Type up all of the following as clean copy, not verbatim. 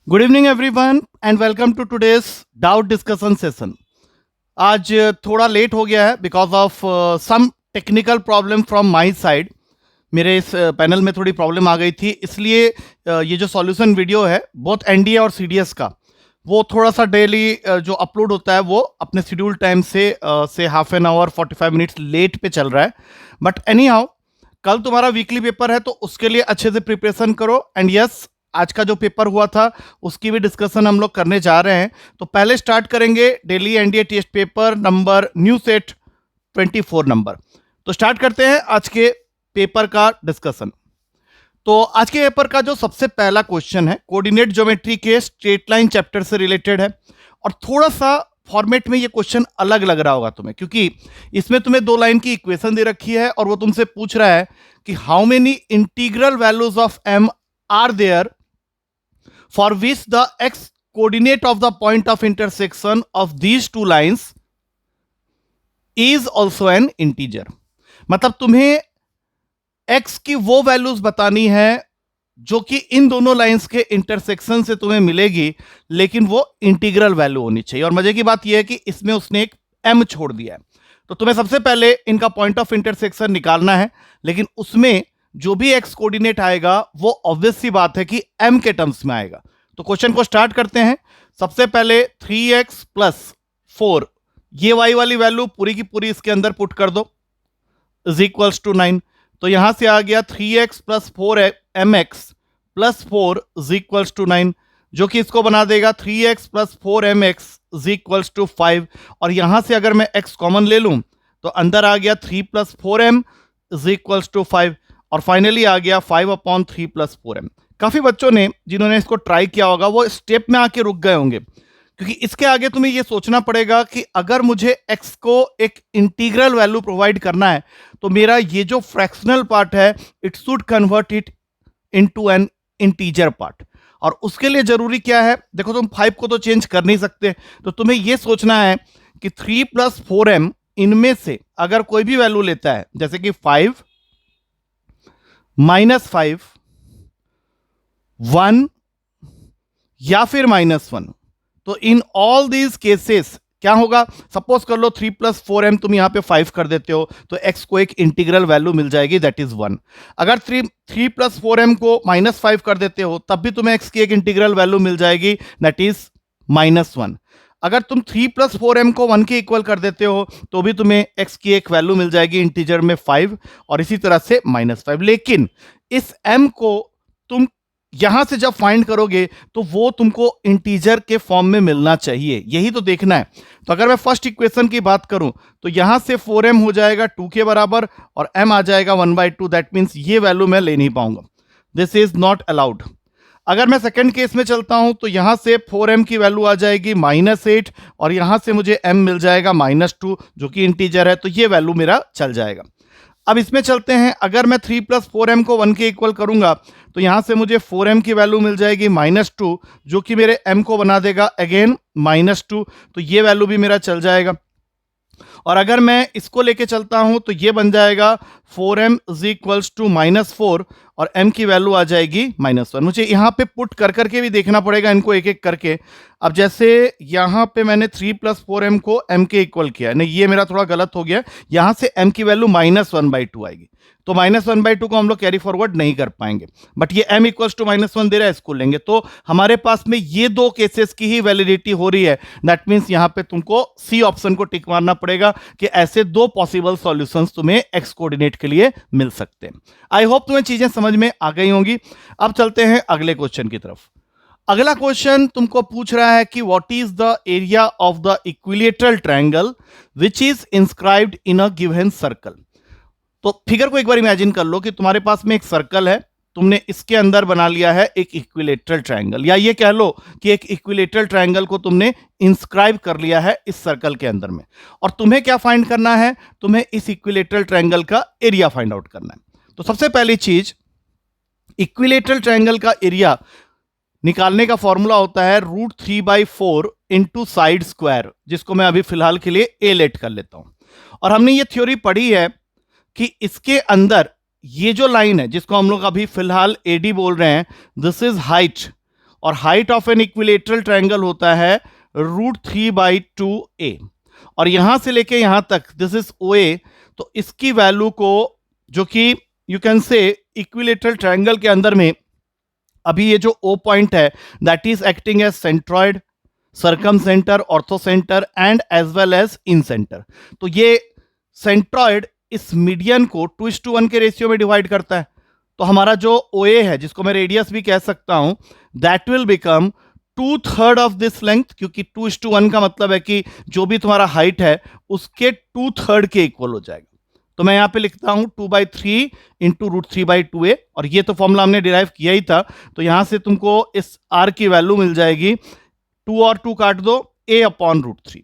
Good evening everyone and welcome to today's doubt discussion session. आज थोड़ा late हो गया है because of some technical problem from my side. मेरे इस पैनल में थोड़ी प्रॉब्लम आ गई थी, इसलिए ये जो सॉल्यूशन वीडियो है बोथ एनडीए और सीडीएस का वो थोड़ा सा डेली जो अपलोड होता है वो अपने शेड्यूल टाइम से half an hour 45 minutes late पे चल रहा है। बट एनी हाउ, कल तुम्हारा वीकली पेपर है तो उसके लिए अच्छे से प्रिपरेशन करो। एंड यस, आज का जो पेपर हुआ था उसकी भी डिस्कशन हम लोग करने जा रहे हैं। तो पहले स्टार्ट करेंगे daily NDA test paper number new set 24 number. तो स्टार्ट करते हैं आज के पेपर का डिस्कशन। तो आज के पेपर का जो सबसे पहला क्वेश्चन है कोऑर्डिनेट ज्योमेट्री के स्ट्रेट लाइन चैप्टर से रिलेटेड है। और थोड़ा सा फॉर्मेट में ये क्वेश्चन अलग लग रहा होगा तुम्हें, क्योंकि इसमें तुम्हें दो लाइन की इक्वेशन दे रखी है और वो तुमसे पूछ रहा है कि how many integral values of m are there for which the x coordinate of the point of intersection of these two lines is also an integer। मतलब तुम्हें x की वो वैल्यूज बतानी है जो कि इन दोनों लाइंस के इंटरसेक्शन से तुम्हें मिलेगी, लेकिन वो इंटीग्रल वैल्यू होनी चाहिए। और मजे की बात यह है कि इसमें उसने एक m छोड़ दिया है। तो तुम्हें सबसे पहले इनका पॉइंट ऑफ इंटरसेक्शन निकालना है, लेकिन उसमें जो भी x कोऑर्डिनेट आएगा वो ऑब्वियस सी बात है कि m के टर्म्स में आएगा। तो क्वेश्चन को स्टार्ट करते हैं। सबसे पहले 3x प्लस 4, ये y वाली वैल्यू पूरी की पूरी इसके अंदर पुट कर दो, इज इक्वल्स टू 9। तो यहां से आ गया 3x plus 4mx plus 4 is equals to 9, जो कि इसको बना देगा 3x plus 4mx is equals to 5। और यहां से अगर मैं x कॉमन ले लूं तो अंदर आ गया 3 plus 4m is equals to 5। और फाइनली आ गया 5/3 प्लस 4m। काफी बच्चों ने जिन्होंने इसको ट्राई किया होगा वो स्टेप में आके रुक गए होंगे, क्योंकि इसके आगे तुम्हें ये सोचना पड़ेगा कि अगर मुझे x को एक इंटीग्रल वैल्यू प्रोवाइड करना है तो मेरा ये जो फ्रैक्शनल पार्ट है it should convert it into an integer part. और उसके लिए जरूरी क्या है, देखो तुम 5 को तो चेंज कर नहीं सकते, तो तुम्हें यह सोचना है कि 3 प्लस 4m इनमें से अगर कोई भी वैल्यू लेता है, जैसे कि 5 -5 1 या फिर -1, तो इन ऑल दीज केसेस क्या होगा। सपोज कर लो 3 प्लस 4m तुम यहां पे 5 कर देते हो तो x को एक इंटीग्रल वैल्यू मिल जाएगी, दैट इज 1। अगर 3 प्लस 4m को -5 कर देते हो तब भी तुम्हें x की एक इंटीग्रल वैल्यू मिल जाएगी, दैट इज -1। अगर तुम 3 प्लस 4m को 1 के इक्वल कर देते हो तो भी तुम्हें x की एक वैल्यू मिल जाएगी इंटीजर में 5, और इसी तरह से -5। लेकिन इस m को तुम यहां से जब फाइंड करोगे तो वो तुमको इंटीजर के फॉर्म में मिलना चाहिए, यही तो देखना है। तो अगर मैं फर्स्ट इक्वेशन की बात करूं तो यहां से 4m हो जाएगा 2 के बराबर और m आ जाएगा 1/2। दैट मीन्स ये वैल्यू मैं ले नहीं पाऊंगा, दिस इज नॉट अलाउड। अगर मैं सेकंड केस में चलता हूं तो यहां से 4m की वैल्यू आ जाएगी -8 और यहां से मुझे m मिल जाएगा -2 जो कि इंटीजर है, तो ये वैल्यू मेरा चल जाएगा। अब इसमें चलते हैं, अगर मैं 3 प्लस 4m को 1 के इक्वल करूंगा तो यहां से मुझे 4m की वैल्यू मिल जाएगी -2 जो कि मेरे m को बना देगा अगेन -2, तो ये वैल्यू भी मेरा चल जाएगा। और अगर मैं इसको लेके चलता हूं तो ये बन जाएगा 4m इज इक्वल्स टू -4 और m की वैल्यू आ जाएगी -1। मुझे यहां पे पुट कर करके भी देखना पड़ेगा इनको एक एक करके। अब जैसे यहां पे मैंने 3 प्लस 4m को m के इक्वल किया, नहीं ये मेरा थोड़ा गलत हो गया, यहां से m की वैल्यू -1/2 आएगी, तो -1/2 को हम लोग कैरी फॉरवर्ड नहीं कर पाएंगे, बट ये m इक्वल्स टू -1 दे रहा है, इसको लेंगे। तो हमारे पास में ये दो केसेस की ही वैलिडिटी हो रही है, दैट मीन्स यहां पे तुमको सी ऑप्शन को टिक मारना पड़ेगा कि ऐसे दो पॉसिबल सॉल्यूशंस तुम्हें x कोऑर्डिनेट के लिए मिल सकते हैं। आई होप तुम्हें चीजें समझ में आ गई होंगी। अब चलते हैं अगले क्वेश्चन की तरफ। अगला क्वेश्चन तुमको पूछ रहा है कि what is the area of the equilateral triangle which is inscribed in a given circle. तो फिगर को एक बार इमेजिन कर लो कि तुम्हारे पास में एक सर्कल है, तुमने इसके अंदर बना लिया है एक इक्विलेटरल ट्रायंगल, या ये कह लो कि एक इक्विलेटरल ट्रायंगल को तुमने इंस्क्राइब कर लिया है इस सर्कल के अंदर में। और तुम्हें क्या फाइंड करना है, तुम्हें इस इक्विलेटरल ट्रायंगल का एरिया फाइंड आउट करना है। तो सबसे पहली चीज, इक्विलेटरल ट्रायंगल का एरिया निकालने का फॉर्मूला होता है √3/4 इंटू साइड स्क्वायर, जिसको मैं अभी फिलहाल के लिए ए लेट कर लेता हूं। और हमने ये थ्योरी पढ़ी है कि इसके अंदर ये जो लाइन है जिसको हम लोग अभी फिलहाल एडी बोल रहे हैं, दिस इज हाइट, और height of N equilateral triangle होता है √3/2a, और यहां से लेके यहां तक दिस इज OA। तो इसकी वैल्यू को, जो कि you can say equilateral triangle के अंदर में अभी ये जो O पॉइंट है that is acting as centroid, circumcentre, orthocentre and as well as incentre. तो ये सेंट्रॉइड इस मीडियन को 2:1 के रेशियो में डिवाइड करता है। तो हमारा जो OA है, जिसको मैं रेडियस भी कह सकता हूं, that will become 2/3 of this length, क्योंकि 2:1 का मतलब है कि जो भी तुम्हारा हाइट है उसके 2/3 के इक्वल हो जाएगा। तो मैं यहां पे लिखता हूं 2/3 इंटू √3/2a, और ये तो फॉर्मूला हमने डिराइव किया ही था। तो यहां से तुमको इस r की वैल्यू मिल जाएगी, 2 और 2 काट दो, a/√3।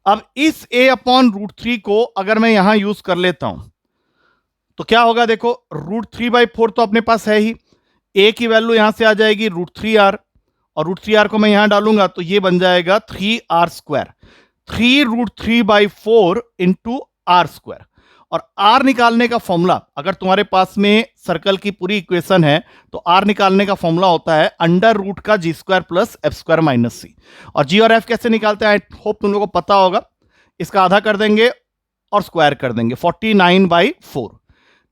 अब इस a/√3 को अगर मैं यहां यूज कर लेता हूं तो क्या होगा, देखो √3/4 तो अपने पास है ही, a की वैल्यू यहां से आ जाएगी √3r, और √3r को मैं यहां डालूंगा तो ये बन जाएगा 3r², 3√3/4 इंटू r²। और r निकालने का फॉर्मूला, अगर तुम्हारे पास में सर्कल की पूरी इक्वेशन है तो r निकालने का फॉर्मूला होता है अंडर रूट का g² प्लस f² - c। और g और f कैसे निकालते हैं, आई होप तुम लोगों को पता होगा। इसका आधा कर देंगे और स्क्वायर कर देंगे, 49/4,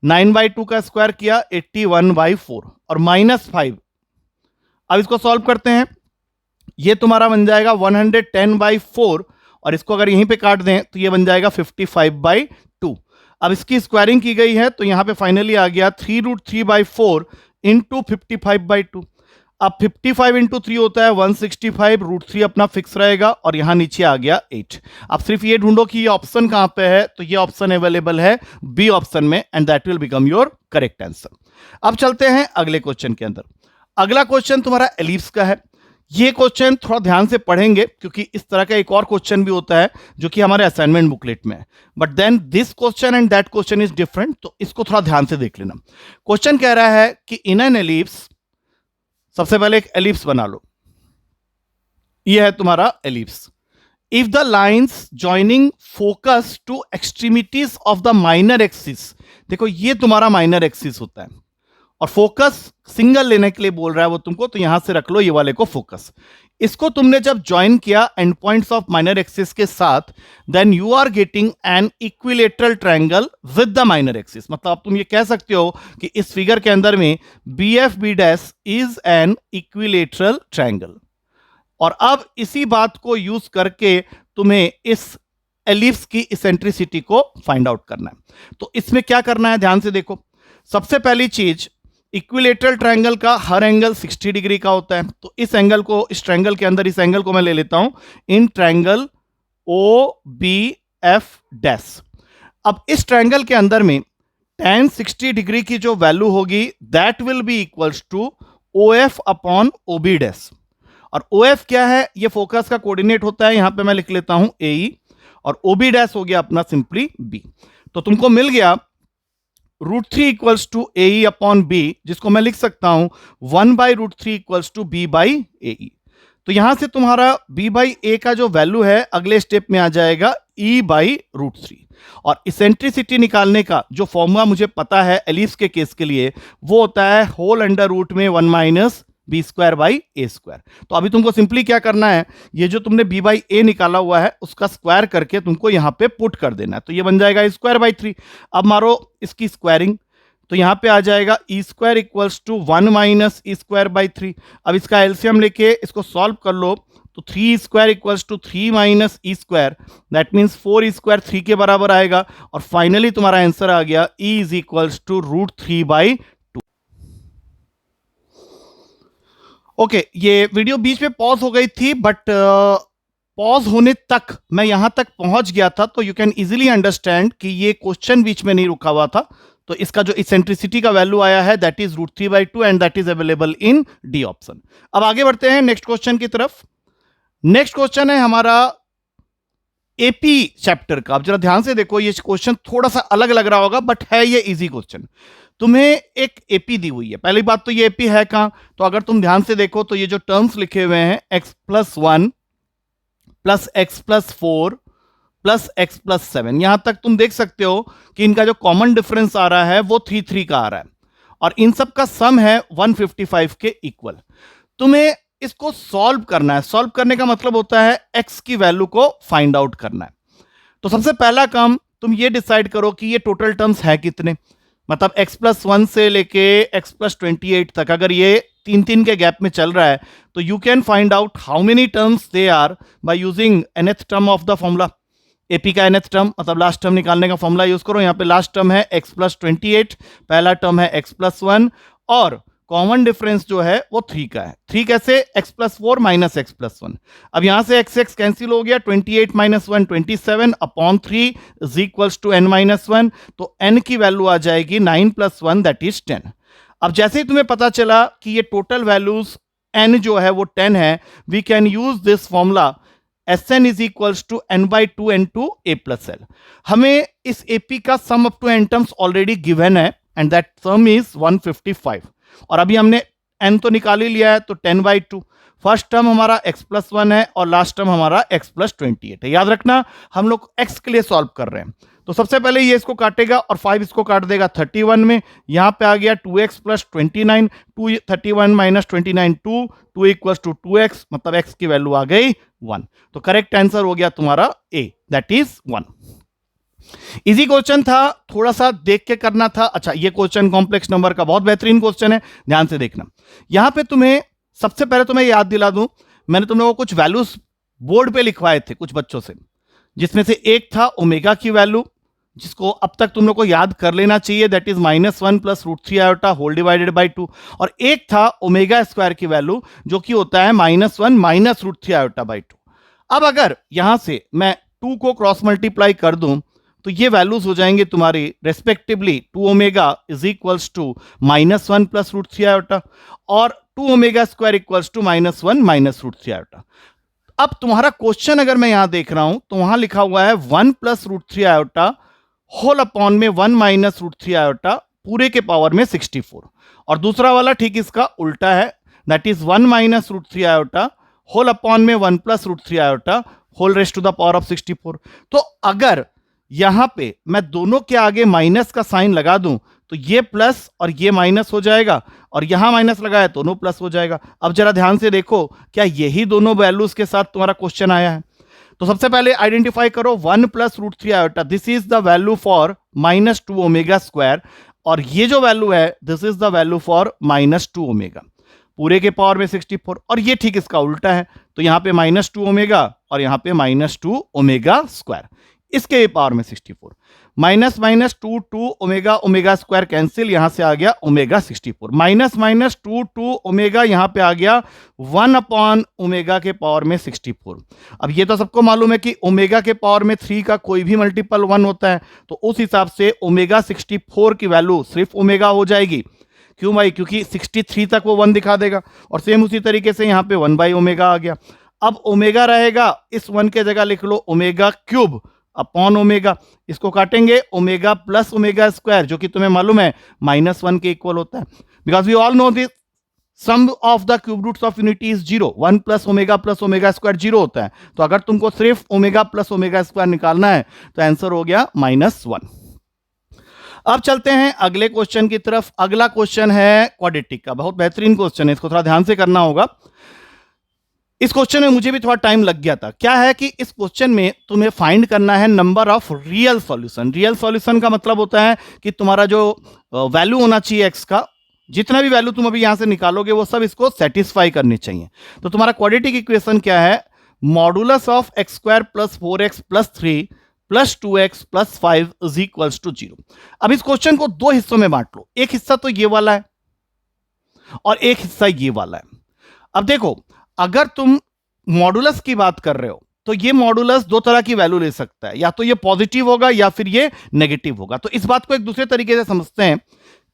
9/2 का स्क्वायर किया 81/4, और -5। अब इसको सॉल्व करते हैं, ये तुम्हारा बन जाएगा 110/4, और इसको अगर यहीं पे काट दें तो ये बन जाएगा 55/2। अब इसकी स्क्वायरिंग की गई है तो यहां पे फाइनली आ गया 3√3/4 इंटू 55/2। अब 55 इंटू 3 होता है 165, √3 अपना फिक्स रहेगा, और यहां नीचे आ गया 8। अब सिर्फ ये ढूंढो कि ये ऑप्शन कहां पे है, तो ये ऑप्शन अवेलेबल है बी ऑप्शन में, and that will become your correct answer. अब चलते हैं अगले क्वेश्चन के अंदर। अगला क्वेश्चन तुम्हारा एलिप्स का है। ये क्वेश्चन थोड़ा ध्यान से पढ़ेंगे क्योंकि इस तरह का एक और क्वेश्चन भी होता है जो कि हमारे असाइनमेंट बुकलेट में है, but then this question and that question is different, तो इसको थोड़ा ध्यान से देख लेना। क्वेश्चन कह रहा है कि इन एन एलिप्स, सबसे पहले एक एलिप्स बना लो, ये है तुम्हारा ellipse. If the lines joining focus to extremities of the minor axis, देखो ये तुम्हारा माइनर एक्सिस होता है, और फोकस सिंगल लेने के लिए बोल रहा है वो तुमको, तो यहां से रख लो ये वाले को फोकस। इसको तुमने जब ज्वाइन किया end points of minor axis के साथ, then you are getting an equilateral triangle with the minor axis. मतलब अब तुम ये कह सकते हो कि इस फिगर के अंदर में BFB' is an equilateral triangle. और अब इसी बात को यूज करके तुम्हें इस एलिप्स की इसेंट्रिसिटी को फाइंड आउट करना है। तो इसमें क्या करना है, ध्यान से देखो। सबसे पहली चीज, इक्विलेटरल ट्रायंगल का हर एंगल 60 डिग्री का होता है, तो इस एंगल को, इस ट्रायंगल के अंदर इस एंगल को मैं ले लेता हूं इन ट्रायंगल OBF'। अब इस ट्रायंगल के अंदर में tan 60 डिग्री की जो वैल्यू होगी that will be equals to OF/OB'। और OF क्या है, ये फोकस का कोऑर्डिनेट होता है, यहां पे मैं लिख लेता हूं AE, और OB' हो गया अपना सिंपली B। तो तुमको मिल गया √3 इक्वल्स टू AE/B, जिसको मैं लिख सकता हूं 1/√3 इक्वल्स टू B/AE। तो यहां से तुम्हारा B/A का जो वैल्यू है अगले स्टेप में आ जाएगा E/√3। और इसेंट्रिसिटी निकालने का जो फॉर्मूला मुझे पता है एलिप्स के केस के लिए, वो होता है होल अंडर रूट में 1 - B²/A²। तो अभी तुमको सिंपली क्या करना है, ये जो तुमने B/A निकाला हुआ है उसका स्क्वायर करके तुमको यहां पे पुट कर देना है, तो ये बन जाएगा E²/3। अब मारो इसकी स्क्वायरिंग, तो यहां पे आ जाएगा E² इक्वल्स टू 1 - E²/3। अब इसका एलसीएम लेके इसको सॉल्व कर लो, तो 3E² equals to 3 - E², that means 4E² 3 के बराबर आएगा, और फाइनली तुम्हारा आंसर आ गया E is equals to √3/2। Okay, ये वीडियो बीच में पॉज हो गई थी, बट पॉज होने तक मैं यहां तक पहुंच गया था, तो यू कैन इजीली अंडरस्टैंड कि ये क्वेश्चन बीच में नहीं रुका हुआ था। तो इसका जो इसेंट्रिसिटी का वैल्यू आया है that is √3/2, and that is available in D option. अब आगे बढ़ते हैं नेक्स्ट क्वेश्चन की तरफ। नेक्स्ट क्वेश्चन है हमारा एपी चैप्टर का। अब जरा ध्यान से देखो, ये क्वेश्चन थोड़ा सा अलग लग रहा होगा बट है ये इजी क्वेश्चन। तुम्हें एक एपी दी हुई है, पहली बात तो ये एपी है कहां, तो अगर तुम ध्यान से देखो तो ये जो टर्म्स लिखे हुए हैं x+1 + x+4 + x+7, यहां तक तुम देख सकते हो कि इनका जो कॉमन डिफरेंस आ रहा है वो 3 3 का आ रहा है, और इन सब का सम है 155 के इक्वल। तुम्हें इसको सॉल्व करना है। सॉल्व करने का मतलब होता है एक्स की वैल्यू को फाइंड आउट करना है। तो सबसे पहला काम तुम ये डिसाइड करो कि ये टोटल टर्म्स है कितने, मतलब x+1 से लेके x+28 तक अगर ये 3 के गैप में चल रहा है तो you can find out how many terms they are by using nth term of the formula. AP का nth टर्म मतलब लास्ट टर्म निकालने का फॉर्मूला यूज करो। यहाँ पे लास्ट टर्म है x+28, पहला टर्म है x+1 और कॉमन डिफरेंस जो है वो 3 का है। 3 कैसे, x+4 माइनस x+1। अब यहां से x कैंसिल हो गया, 28 minus 1 27 upon 3 is equals to n-1। तो n की वैल्यू आ जाएगी 9 + 1 दैट इज 10। अब जैसे ही तुम्हें पता चला कि ये टोटल वैल्यूज n जो है वो 10 है, we can use this formula Sn is equals to n/2 n to a + l। हमें इस AP का sum up to n terms already given है एंड दैट सम इज 155 और अभी हमने n तो निकाल ही लिया है तो 10/2। फर्स्ट टर्म हमारा x+1 है और लास्ट टर्म हमारा x+28 है। याद रखना हम लोग x के लिए सॉल्व कर रहे हैं। तो सबसे पहले ये इसको काटेगा और 5 इसको काट देगा 31 में। यहां पे आ गया 2x + 29, 2 31 - 29 2 इक्वल्स टू 2x, मतलब x की वैल्यू आ गई 1। तो करेक्ट आंसर हो गया तुम्हारा A, that is 1। Easy question था, थोड़ा सा देख के करना था। अच्छा, ये क्वेश्चन कॉम्प्लेक्स नंबर का बहुत बेहतरीन क्वेश्चन है, ध्यान से देखना। यहां पे तुम्हें सबसे पहले तुम्हें याद दिला दूं, मैंने तुम लोगों को कुछ वैल्यूज बोर्ड पे लिखवाए थे कुछ बच्चों से, जिसमें से एक था ओमेगा की वैल्यू, जिसको अब तक तुम लोग को याद कर लेना चाहिए, that is -1 + √3 iota whole divided by 2। और एक था ओमेगा स्क्वायर की वैल्यू जो कि होता है -1 - √3 आयोटा बाय 2। अब अगर यहां से मैं 2 को क्रॉस मल्टीप्लाई कर दूं तो ये वैल्यूज हो जाएंगे तुम्हारी respectively 2 omega is equals to -1 + √3 iota और 2 omega square equals to -1 - √3 iota. अब तुम्हारा क्वेश्चन अगर मैं यहां देख रहा हूं तो वहां लिखा हुआ है 1 + √3 आयोटा होल अपॉन में 1 - √3 आयोटा पूरे के पावर में 64, और दूसरा वाला ठीक इसका उल्टा है, that is 1 - √3 iota whole upon में 1 + √3 iota whole raised to the power of 64। तो अगर यहां पे मैं दोनों के आगे माइनस का साइन लगा दूं तो ये प्लस और ये माइनस हो जाएगा, और यहां माइनस लगाया तो दोनों प्लस हो जाएगा। अब जरा ध्यान से देखो, क्या यही दोनों वैल्यूज के साथ तुम्हारा क्वेश्चन आया है? तो सबसे पहले आइडेंटिफाई करो 1 + √3 iota, this is the value for -2 omega square, और ये जो वैल्यू है this is the value for -2 omega पूरे के पावर में 64, और ये ठीक इसका उल्टा है। तो यहां पे -2 ओमेगा और यहां पे -2 ओमेगा स्क्वायर, इसके पावर में 64, -2 2 ओमेगा ओमेगा स्क्वायर कैंसिल, यहां से आ गया ओमेगा 64, -2 2 ओमेगा यहां पे आ गया 1 अपॉन ओमेगा के पावर में 64। अब ये तो सबको मालूम है कि ओमेगा के पावर में 3 का कोई भी मल्टीपल 1 होता है, तो उस हिसाब से ओमेगा 64 की वैल्यू सिर्फ ओमेगा हो जाएगी। क्यों भाई? क्योंकि 63 तक वो 1 दिखा देगा, और सेम उसी तरीके से यहां पे 1/ओमेगा आ गया। अब ओमेगा रहेगा, इस 1 के जगह लिख लो ओमेगा क्यूब अपॉन ओमेगा, इसको काटेंगे ओमेगा प्लस ओमेगा स्क्वायर, जो कि तुम्हें मालूम है -1 के इक्वल होता है, because we all know this sum of the cube roots of unity is 0, 1 + omega square 0 होता है। तो अगर तुमको सिर्फ ओमेगा प्लस ओमेगा स्क्वायर निकालना है तो आंसर हो गया -1। अब चलते हैं अगले क्वेश्चन की तरफ। अगला क्वेश्चन है क्वाड्रेटिक का, बहुत बेहतरीन क्वेश्चन है, इसको थोड़ा ध्यान से करना होगा। इस क्वेश्चन में मुझे भी थोड़ा टाइम लग गया था। क्या है कि इस क्वेश्चन में तुम्हें फाइंड करना है number of real solution. Real solution का मतलब होता है कि तुम्हारा जो वैल्यू होना चाहिए एक्स का, जितना भी वैल्यू तुम अभी यहां से निकालोगे वो सब इसको सेटिस्फाई करनी चाहिए। तो तुम्हारा क्वाड्रेटिक इक्वेशन क्या है? Modulus of x² + 4x + 3 + 2x + 5 is equals to 0। अब इस क्वेश्चन को दो हिस्सों में बांट लो, एक हिस्सा तो ये वाला है और एक हिस्सा ये वाला है। अब देखो, अगर तुम मॉडुलस की बात कर रहे हो तो ये मॉडुलस दो तरह की वैल्यू ले सकता है, या तो ये पॉजिटिव होगा या फिर ये नेगेटिव होगा। तो इस बात को एक दूसरे तरीके से समझते हैं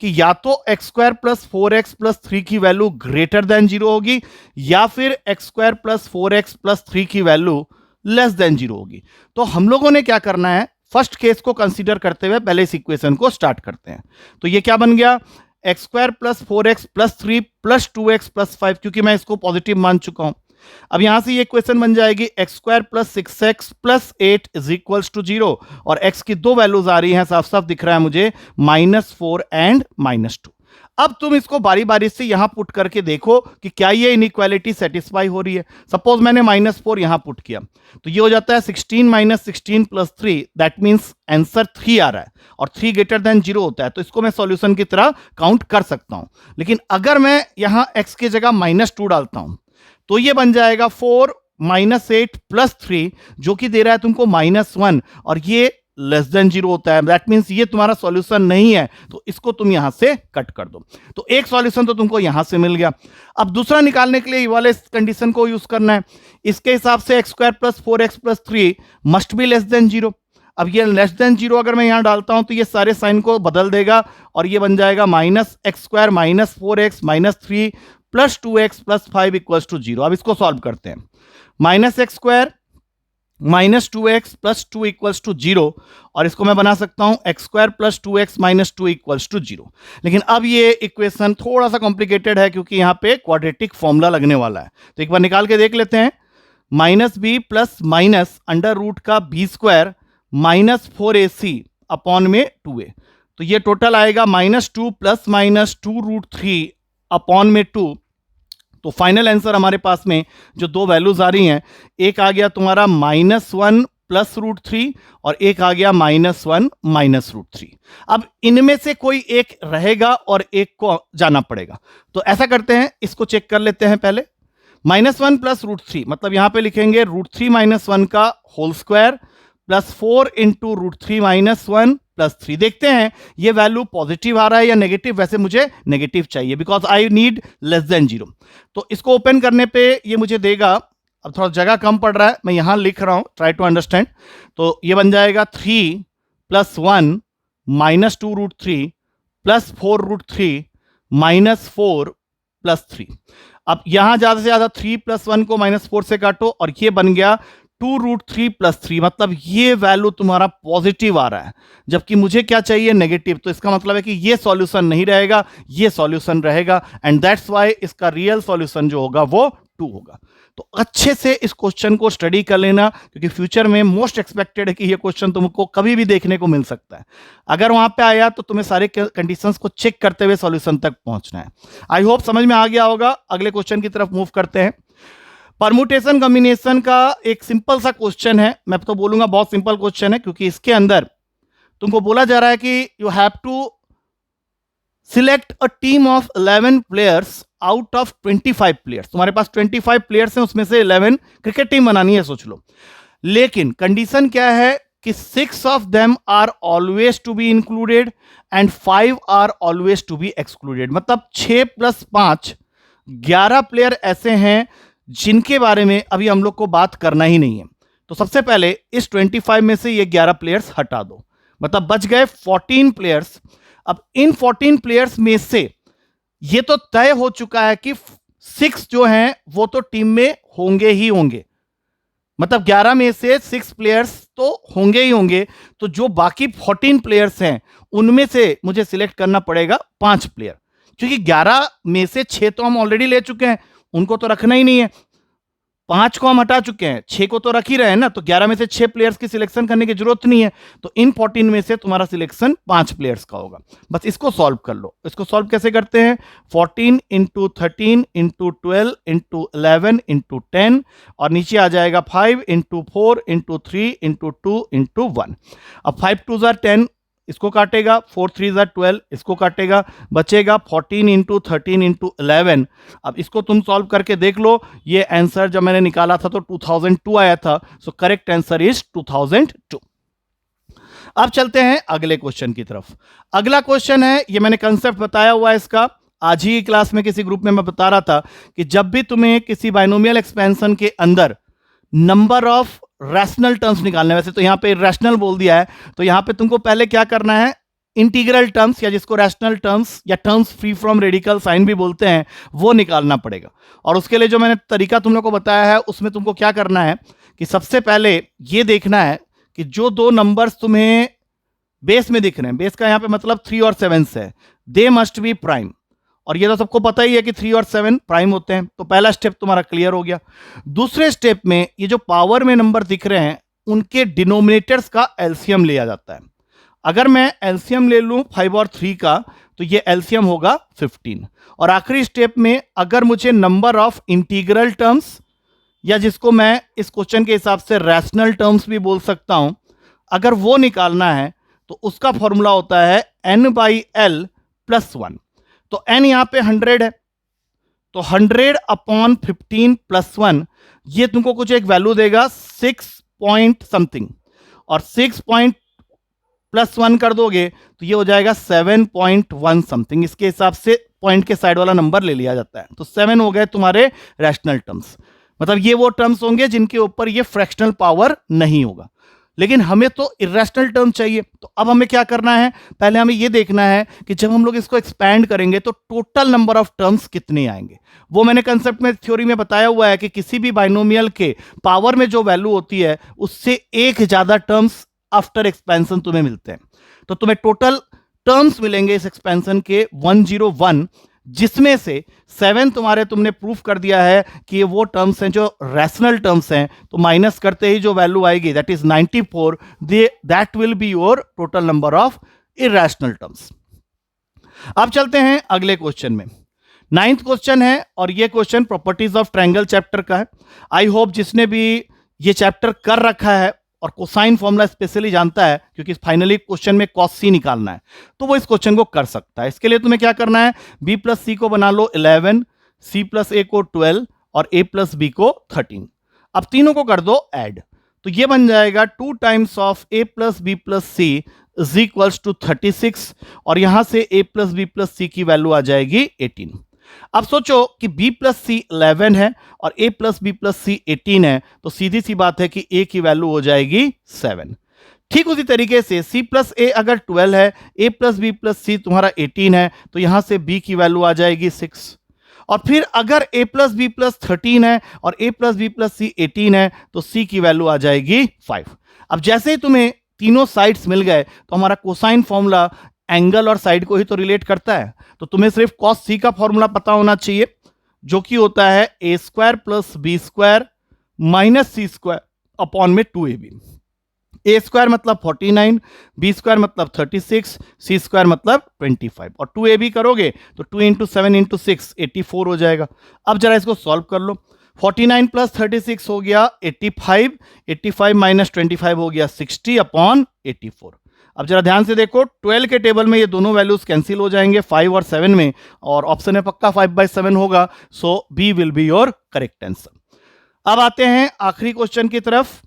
कि या तो x² + 4x + 3 की वैल्यू ग्रेटर देन 0 होगी, या फिर x² + 4x + 3 की वैल्यू लेस देन 0 होगी। तो हम लोगों ने क्या करना है, फर्स्ट केस को कंसीडर करते हुए पहले इस इक्वेशन को स्टार्ट करते हैं। तो ये क्या बन गया? x² + 4x + 3 + 2x + 5, क्योंकि मैं इसको पॉजिटिव मान चुका हूं। अब यहां से ये इक्वेशन बन जाएगी x² + 6x + 8 is equals to 0, और x की दो वैल्यूज आ रही हैं, साफ साफ दिख रहा है मुझे, -4 एंड -2। अब तुम इसको बारी बारी से यहां पुट करके देखो कि क्या ये इनइक्वालिटी सेटिस्फाई हो रही है। सपोज मैंने -4 यहां पुट किया, तो ये हो जाता है 16 - 16 + 3, दैट मीन्स आंसर 3 आ रहा है और 3 > 0 होता है, तो इसको मैं सॉल्यूशन की तरह काउंट कर सकता हूं। लेकिन अगर मैं यहां x की जगह -2 डालता हूं तो ये बन जाएगा 4 - 8 + 3, जो कि दे रहा है तुमको -1, और ये <0 होता है। दैट मीन्स ये तुम्हारा सॉल्यूशन नहीं है, तो इसको तुम यहां से कट कर दो। तो एक सॉल्यूशन तो तुमको यहां से मिल गया। अब दूसरा निकालने के लिए ये वाले कंडीशन को यूज करना है। इसके हिसाब से x² + 4x + 3 मस्ट बी <0। अब ये <0 अगर मैं यहां डालता हूं तो ये सारे साइन को बदल देगा और ये बन जाएगा -x² - 4x - 3 + 2x + 5 = 0। अब इसको सॉल्व करते हैं। -x² - 2x + 2 = 0, और इसको मैं बना सकता हूं x² + 2x - 2 = 0। लेकिन अब ये इक्वेशन थोड़ा सा कॉम्प्लिकेटेड है क्योंकि यहां पे क्वाड्रेटिक फॉर्मूला लगने वाला है, तो एक बार निकाल के देख लेते हैं। -b + -√b² - 4ac अपॉन में 2a, तो ये टोटल आएगा -2 + -2√3 अपॉन में 2। तो फाइनल आंसर हमारे पास में जो दो वैल्यूज आ रही हैं, एक आ गया तुम्हारा -1 + √3 और एक आ गया -1 - √3। अब इनमें से कोई एक रहेगा और एक को जाना पड़ेगा, तो ऐसा करते हैं, इसको चेक कर लेते हैं पहले। -1 + √3 मतलब यहां पे लिखेंगे √3 - 1 का होल स्क्वायर + 4 × √3 - 1 + 3। देखते हैं ये वैल्यू पॉजिटिव आ रहा है या नेगेटिव। वैसे मुझे नेगेटिव चाहिए बिकॉज आई नीड <0। तो इसको ओपन करने पे ये मुझे देगा, अब थोड़ा जगह कम पड़ रहा है, मैं यहां लिख रहा हूं, ट्राई टू अंडरस्टैंड। तो ये बन जाएगा 3 + 1 - 2√3 + 4√3 - 4 + 3। अब यहां ज्यादा से ज्यादा 3 + 1 को -4 से काटो और ये बन गया 2√3 + 3, मतलब ये वैल्यू तुम्हारा पॉजिटिव आ रहा है, जबकि मुझे क्या चाहिए, नेगेटिव। तो इसका मतलब है कि ये सॉल्यूशन नहीं रहेगा, ये सॉल्यूशन रहेगा, एंड दैट्स व्हाई इसका रियल सॉल्यूशन जो होगा वो 2 होगा। तो अच्छे से इस क्वेश्चन को स्टडी कर लेना, क्योंकि फ्यूचर में मोस्ट एक्सपेक्टेड है कि ये क्वेश्चन तुमको कभी भी देखने को मिल सकता है। अगर वहां पे आया तो तुम्हें सारे कंडीशंस को चेक करते हुए सॉल्यूशन तक पहुंचना है। आई होप समझ में आ गया होगा। अगले क्वेश्चन की तरफ मूव करते हैं। परमुटेशन कॉम्बिनेशन का एक सिंपल सा क्वेश्चन है, मैं तो बोलूंगा बहुत सिंपल क्वेश्चन है, क्योंकि इसके अंदर तुमको बोला जा रहा है कि you have to select a team of 11 players out of 25 players. तुम्हारे पास 25 प्लेयर्स हैं, उसमें से 11 क्रिकेट टीम बनानी है, सोच लो। लेकिन कंडीशन क्या है कि 6 of them are always to be included and 5 are always to be excluded. मतलब 6 + 5 11 प्लेयर ऐसे हैं जिनके बारे में अभी हम लोग को बात करना ही नहीं है। तो सबसे पहले इस 25 में से ये 11 प्लेयर्स हटा दो, मतलब बच गए 14 प्लेयर्स। अब इन 14 प्लेयर्स में से ये तो तय हो चुका है कि 6 जो हैं वो तो टीम में होंगे ही होंगे, मतलब 11 में से 6 प्लेयर्स तो होंगे ही होंगे। तो जो बाकी 14 प्लेयर्स हैं उनमें से मुझे सिलेक्ट करना पड़ेगा 5 प्लेयर, क्योंकि 11 में से 6 तो हम ऑलरेडी ले चुके हैं, उनको तो रखना ही नहीं है। 5 को हम हटा चुके हैं, 6 को तो रख ही रहे हैं ना, तो 11 में से 6 प्लेयर्स की सिलेक्शन करने की जरूरत नहीं है। तो इन 14 में से तुम्हारा सिलेक्शन 5 प्लेयर्स का होगा। बस इसको सॉल्व कर लो। इसको सॉल्व कैसे करते हैं, 14 × 13 × 12 × 11 × 10, और नीचे आ जाएगा 5 × 4 × 3 × 2 × 1। अब 5 2 = 10, इसको काटेगा, 4 3 = 12, इसको काटेगा, बचेगा 14 × 13 × 11। अब इसको तुम सॉल्व करके देख लो। ये आंसर जब मैंने निकाला था तो 2002 आया था, सो करेक्ट आंसर इज 2002। अब चलते हैं अगले क्वेश्चन की तरफ। अगला क्वेश्चन है, ये मैंने कंसेप्ट बताया हुआ है इसका, आज ही क्लास में किसी ग्रुप में मैं बता रहा था कि जब भी तुम्हें किसी बाइनोमियल एक्सपेंशन के अंदर नंबर ऑफ रैशनल टर्म्स निकालने, वैसे तो यहां पे रैशनल बोल दिया है, तो यहां पे तुमको पहले क्या करना है, इंटीग्रल टर्म्स या जिसको रैशनल टर्म्स या terms free from radical sign भी बोलते हैं, वो निकालना पड़ेगा। और उसके लिए जो मैंने तरीका तुम लोग को बताया है, उसमें तुमको क्या करना है कि सबसे पहले ये देखना है कि जो दो नंबर्स तुम्हें बेस में दिख रहे हैं, बेस का यहां पे मतलब 3 और 7 से है, दे मस्ट बी प्राइम। और ये तो सबको पता ही है कि 3 और 7 प्राइम होते हैं। तो पहला स्टेप तुम्हारा क्लियर हो गया। दूसरे स्टेप में ये जो पावर में नंबर दिख रहे हैं, उनके डिनोमिनेटर्स का एलसीएम लिया जाता है। अगर मैं एलसीएम ले लूं 5 और 3 का, तो ये एलसीएम होगा 15। और आखिरी स्टेप में अगर मुझे नंबर ऑफ इंटीग्रल टर्म्स, या जिसको मैं इस क्वेश्चन के हिसाब से रैशनल टर्म्स भी बोल सकता हूं, अगर वो निकालना है तो उसका फॉर्मूला होता है n/l + 1। तो n यहां पे 100 है, तो 100/15 + 1 ये तुमको कुछ एक वैल्यू देगा 6 पॉइंट समथिंग, और 6 पॉइंट प्लस 1 कर दोगे तो ये हो जाएगा 7.1 समथिंग। इसके हिसाब से पॉइंट के साइड वाला नंबर ले लिया जाता है। तो 7 हो गए तुम्हारे रैशनल टर्म्स, मतलब ये वो टर्म्स होंगे जिनके ऊपर ये फ्रैक्शनल पावर नहीं होगा। लेकिन हमें तो इरेशनल टर्म चाहिए, तो अब हमें क्या करना है, पहले हमें ये देखना है कि जब हम लोग इसको एक्सपैंड करेंगे तो टोटल नंबर ऑफ टर्म्स कितने आएंगे। वो मैंने कंसेप्ट में, थ्योरी में बताया हुआ है कि किसी भी बाइनोमियल के पावर में जो वैल्यू होती है उससे एक ज्यादा टर्म्स आफ्टर एक्सपेंशन तुम्हें मिलते हैं। तो तुम्हें टोटल टर्म्स मिलेंगे इस एक्सपेंशन के 101, जिसमें से 7 तुम्हारे, तुमने प्रूफ कर दिया है कि ये वो टर्म्स हैं जो रैशनल टर्म्स हैं। तो माइनस करते ही जो वैल्यू आएगी that is 94, that will be your total number of irrational terms. अब चलते हैं अगले क्वेश्चन में। 9th क्वेश्चन है और ये question properties of triangle chapter का है। आई होप जिसने भी ये चैप्टर कर रखा है और कोसाइन फॉर्मूला स्पेशली जानता है, क्योंकि फाइनली क्वेश्चन में कॉस सी निकालना है, तो वो इस क्वेश्चन को कर सकता है। इसके लिए तुम्हें क्या करना है, b + c को बना लो 11, c + a को 12 और a + b को 13। अब तीनों को कर दो ऐड, तो ये बन जाएगा 2 times of a + b + c is equals to 36, और यहां से a + b + c की वैल्यू आ जाएगी 18। अब सोचो कि b + c 11 है और a + b + c 18 है, तो सीधी सी बात है कि a की वैल्यू हो जाएगी 7। ठीक उसी तरीके से c + a अगर 12 है, a + b + c तुम्हारा 18 है, तो यहां से b की वैल्यू आ जाएगी 6। और फिर अगर a + b + 13 है और a + b + c 18 है, तो c की वैल्यू आ जाएगी 5। अब जैसे ही तुम्हें तीनों साइड्स मिल गए तो हमारा कोसाइन फॉर्मूला एंगल और साइड को ही तो रिलेट करता है। तो तुम्हें सिर्फ cos c का फॉर्मूला पता होना चाहिए, जो कि होता है a² + b² - c² अपॉन में 2ab। a² मतलब 49, b² मतलब 36, c² मतलब 25, और 2ab करोगे तो 2 × 7 × 6 84 हो जाएगा। अब जरा इसको सॉल्व कर लो। 49 + 36 हो गया 85, 85 - 25 हो गया 60/84। अब जरा ध्यान से देखो, 12 के टेबल में ये दोनों वैल्यूज कैंसिल हो जाएंगे 5 और 7 में, और ऑप्शन में पक्का 5/7 होगा। So b will be your correct answer. अब आते हैं आखिरी क्वेश्चन की तरफ।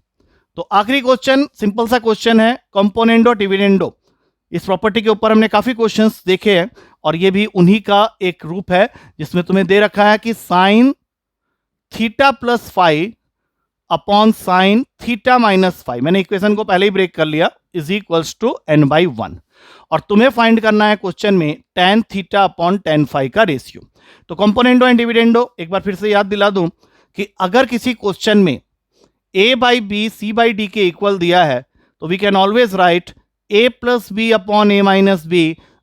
तो आखिरी क्वेश्चन सिंपल सा क्वेश्चन है, कंपोनेंडो डिविडेंडो। इस प्रॉपर्टी के ऊपर हमने काफी क्वेश्चंस देखे हैं, और ये भी उन्हीं का एक रूप है जिसमें तुम्हें दे रखा है कि sin theta + phi upon sin theta - phi, मैंने इक्वेशन को पहले ही ब्रेक कर लिया, इज इक्वल्स टू n/1। और तुम्हें फाइंड करना है क्वेश्चन में tan theta upon tan phi का रेशियो। तो कंपोनेंडो एंड डिविडेंडो एक बार फिर से याद दिला दूं कि अगर किसी क्वेश्चन में a/b c/d के इक्वल दिया है, तो we can always write a + b upon a - b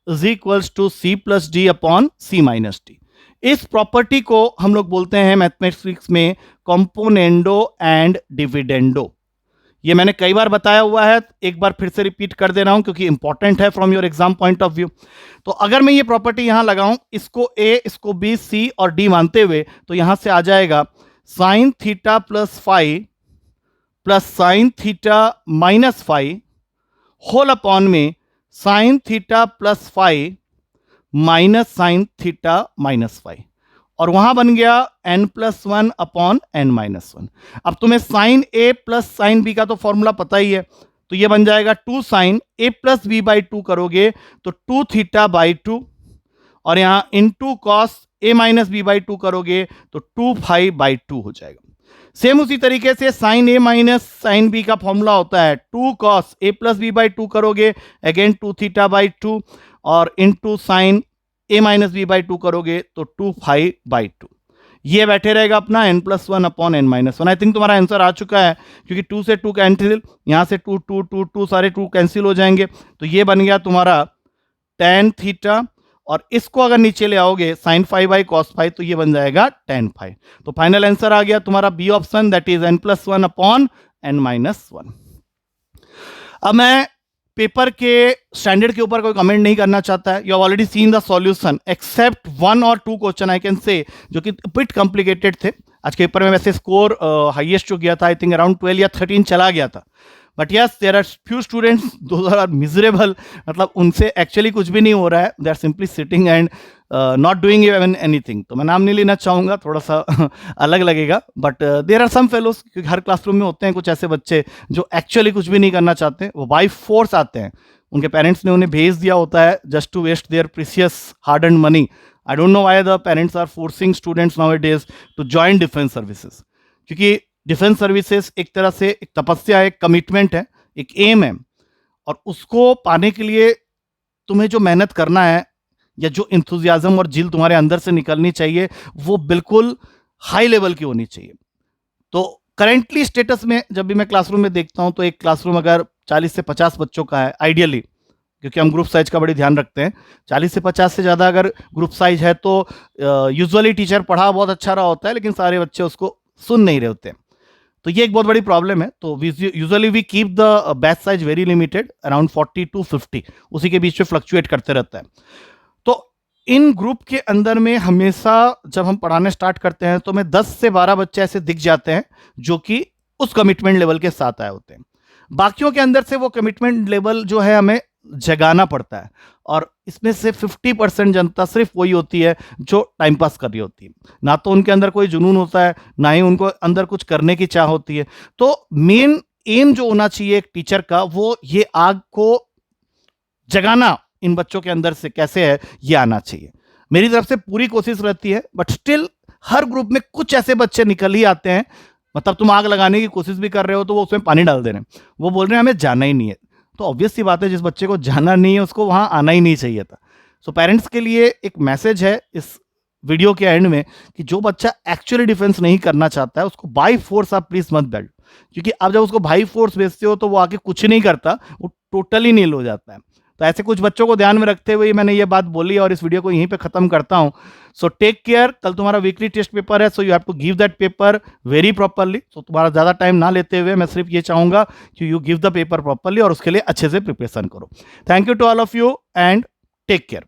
is equals to c + d upon c - d। इस प्रॉपर्टी को हम लोग बोलते हैं मैथमेटिक्स में कंपोनेंडो एंड डिविडेंडो। ये मैंने कई बार बताया हुआ है, एक बार फिर से रिपीट कर दे रहा हूं क्योंकि इंपॉर्टेंट है from your exam point of view. तो अगर मैं ये प्रॉपर्टी यहां लगाऊं, इसको a, इसको b, c और d मानते हुए, तो यहां से आ जाएगा sin theta + phi plus sin theta - phi whole upon में sin theta + phi minus sin theta - phi, और वहां बन गया n+1 अपॉन n-1। अब तुम्हें sin a plus sin b का तो फॉर्मूला पता ही है, तो ये बन जाएगा 2 sin a + b/2 करोगे तो 2 θ/2, और यहां इंटू cos a - b/2 करोगे तो 2 phi/2 हो जाएगा। सेम उसी तरीके से sin a - sin b का फॉर्मूला होता है 2 cos a + b/2 करोगे, अगेन 2 θ/2, और इंटू sin a - b/2 करोगे तो 2 phi/2। ये बैठे रहेगा अपना n+1 upon n-1। I think तुम्हारा आंसर आ चुका है, क्योंकि 2 से 2 कैंसिल, यहां से 2 2 2 2 सारे 2 कैंसिल हो जाएंगे, तो ये बन गया तुम्हारा tan थीटा, और इसको अगर नीचे ले आओगे sin phi cos phi, तो ये बन जाएगा tan phi। तो फाइनल आंसर आ गया तुम्हारा B option, that is n+1 upon n-1। अब मैं पेपर के स्टैंडर्ड के ऊपर कोई कमेंट नहीं करना चाहता है, you have already seen the solution except 1 और 2 क्वेश्चन आई कैन से जो कि बिट कॉम्प्लिकेटेड थे। आज के पेपर में वैसे स्कोर हाईएस्ट जो गया था आई थिंक अराउंड 12 या 13 चला गया था, but yes there are few students those are miserable, मतलब उनसे एक्चुअली कुछ भी नहीं हो रहा है, they are simply sitting and not doing even anything. तो मैं नाम नहीं लेना चाहूँगा, थोड़ा सा अलग लगेगा, but there are some fellows, क्योंकि हर क्लासरूम में होते हैं कुछ ऐसे बच्चे जो एक्चुअली कुछ भी नहीं करना चाहते, वो बाई फोर्स आते हैं, उनके पेरेंट्स ने उन्हें भेज दिया होता है just to waste there precious hard and money. I don't know why the parents are forcing students nowadays to join defence services, क्योंकि डिफेंस सर्विसेज एक तरह से एक तपस्या है, एक कमिटमेंट है, एक एम है, और उसको पाने के लिए तुम्हें जो मेहनत करना है या जो इंथुजियाज्म और जिल तुम्हारे अंदर से निकलनी चाहिए वो बिल्कुल हाई लेवल की होनी चाहिए। तो करेंटली स्टेटस में जब भी मैं क्लासरूम में देखता हूं तो एक क्लासरूम अगर 40 से 50 बच्चों का है आइडियली, क्योंकि हम ग्रुप साइज का बड़ी ध्यान रखते हैं, 40 से 50 से ज़्यादा अगर ग्रुप साइज है तो यूजुअली टीचर पढ़ा बहुत अच्छा रहा होता है लेकिन सारे बच्चे उसको सुन नहीं रहे होते हैं, तो ये एक बहुत बड़ी प्रॉब्लम है। तो usually we keep the batch size very limited, around 40 to 50, उसी के बीच में फ्लक्चुएट करते रहता है। तो इन ग्रुप के अंदर में हमेशा जब हम पढ़ाने स्टार्ट करते हैं तो मैं 10 से 12 बच्चे ऐसे दिख जाते हैं जो कि उस कमिटमेंट लेवल के साथ आए होते हैं। बाकियों के अंदर से वो कमिटमेंट लेवल जो है हमें जगाना पड़ता है, और इसमें से 50% जनता सिर्फ वही होती है जो टाइम पास कर रही होती है, ना तो उनके अंदर कोई जुनून होता है ना ही उनको अंदर कुछ करने की चाह होती है। तो मेन एम जो होना चाहिए एक टीचर का वो ये आग को जगाना इन बच्चों के अंदर से कैसे है ये आना चाहिए। मेरी तरफ से पूरी कोशिश रहती है, बट स्टिल हर ग्रुप में कुछ ऐसे बच्चे निकल ही आते हैं, मतलब तुम आग लगाने की कोशिश भी कर रहे हो तो वो उसमें पानी डाल दे रहे हैं, वो बोल रहे हैं हमें जाना ही नहीं है। तो ऑब्वियस सी बात है जिस बच्चे को जाना नहीं है उसको वहां आना ही नहीं चाहिए था। सो पेरेंट्स के लिए एक मैसेज है इस वीडियो के एंड में कि जो बच्चा एक्चुअली डिफेंस नहीं करना चाहता है उसको बाई फोर्स आप प्लीज मत बेल्ट, क्योंकि आप जब उसको बाई फोर्स भेजते हो तो वो आके कुछ नहीं करता, वो टोटली नील हो जाता है। तो ऐसे कुछ बच्चों को ध्यान में रखते हुए मैंने ये बात बोली और इस वीडियो को यहीं पे खत्म करता हूं। सो टेक केयर, कल तुम्हारा वीकली टेस्ट पेपर है, so you have to give that paper very properly. So तुम्हारा ज़्यादा टाइम ना लेते हुए मैं सिर्फ ये चाहूँगा कि you give the paper properly और उसके लिए अच्छे से प्रिपरेशन करो। Thank you to all of you and take care.